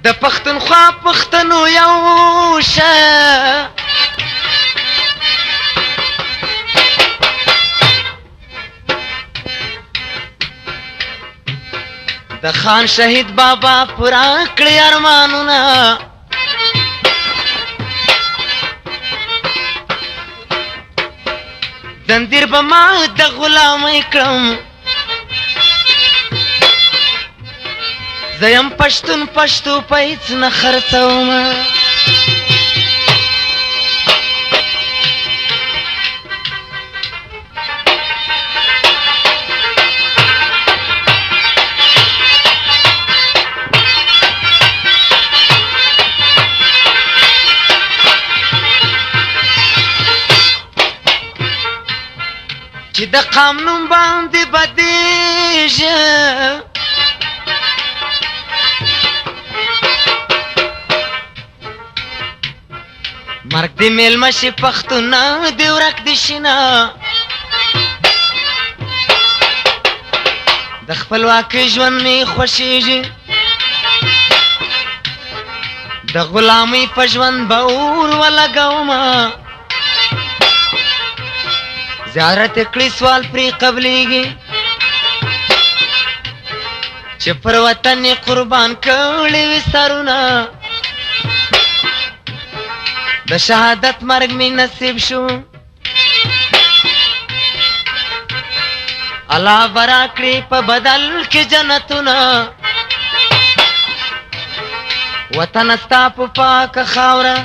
د پښتونخوا پښتنو یو شه د خان شهید بابا پورا کړی ارمانونه دندیر به ما د غلامۍ کړم زه یم پښتون پښتو په هېڅ نه خرڅومه چې د قانون باندې بدیږي مرګ دې میلمه شي پښتونه دې ورک دې شي نه د خپلواکۍ ژوند مې خوښېږي د غلامۍ په ژوند به اور ولګومه زیارت کړی سوال پرې قبلېږي چې پر وطن یې قربان کړي وي سرونه د شهادت مرګ مې نصیب شو الله به راکړي په بدل کې جنتونه وطن ستا په پاکه خاوره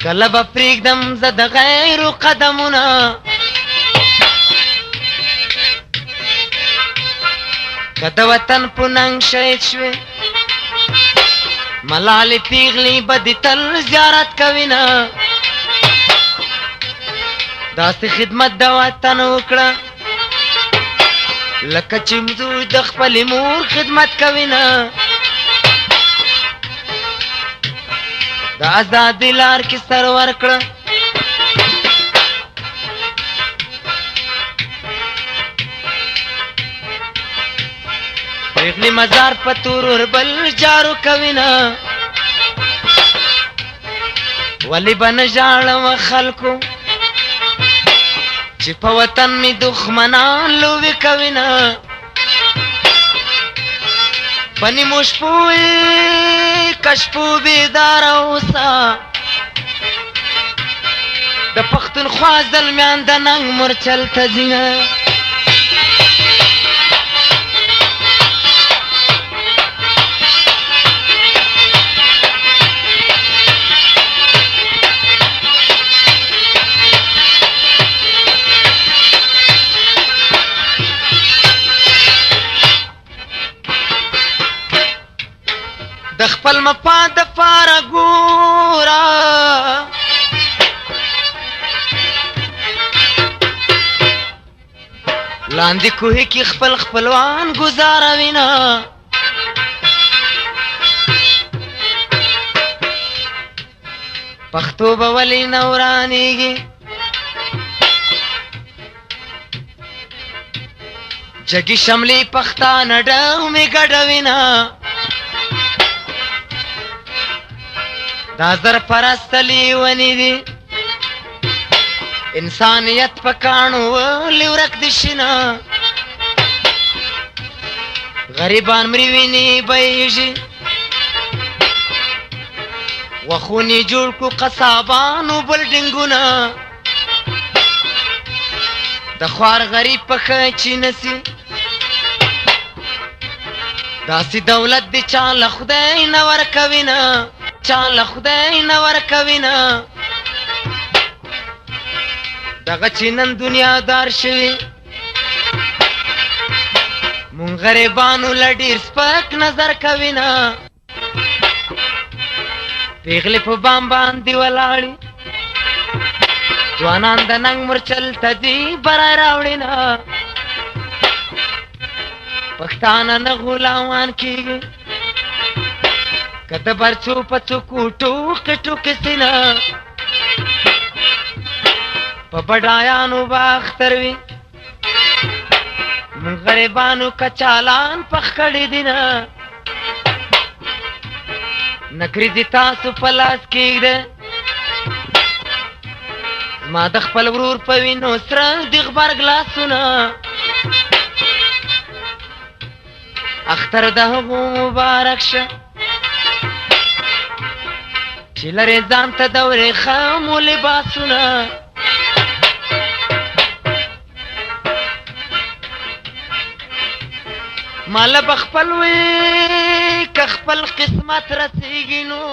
کله به پرېږدم زه د غیرو قدمونه که د وطن په ننګ شهید شوې ملالې پیغلې به دې تل زیارت کوینه داسې خدمت د وطن وکړه لکه چې زوی د خپلې مور خدمت کوینه د ازادۍ لار کې سر ورکړه پیغلې مزار په تور اوربل جارو کوینه ولې به نه ژاړم خلکو چې په وطن مې دښمنان لوبې کوینه په نیمو شپو کشپو بیداره اوسه د پښتونخوا زلمیان د ننګ مورچل ته ځینه د خپل مفاد دپاره ګوره لاندې کوهي کې خپل خپلوان ګزاروینه پښتو به ولې نه ورانېږي جګې شملې پښتانه ډومې ګډوینه دا زر پرسته لیونې دي انسانیت په کاڼو ولې ورک دي شي نه غریبان مري وینې بهیږي وخونې جوړ کړو قصابانو بلډینګونه د خوار غریب پښه چینه سي داسې دولت دی چا له خدای نه ورکوینه چا له خدای نه ورکوینه دغه چې نن دنیادار شوي مونږ غریبانو له ډېر سپک نظر کوینه پیغلې په بام باندې ولاړې ځوانان د ننګ مورچل ته دي برای راوړینه پښتانه نه غلامان کېږي که د برچو په څوکو ټوکې ټوکې سینه په بډایانو به اختر وي مونږ غریبانو کچالان پخ کړي دي نه نکري دي تاسو په لاس کېږده ما د خپل ورور په وینو سره د غبرګ لاسونه اختر د هغو مبارک شه چې لرې ځان ته د ورېښمو لباسونه ماله به خپل وي که خپل قسمت رسېږي نو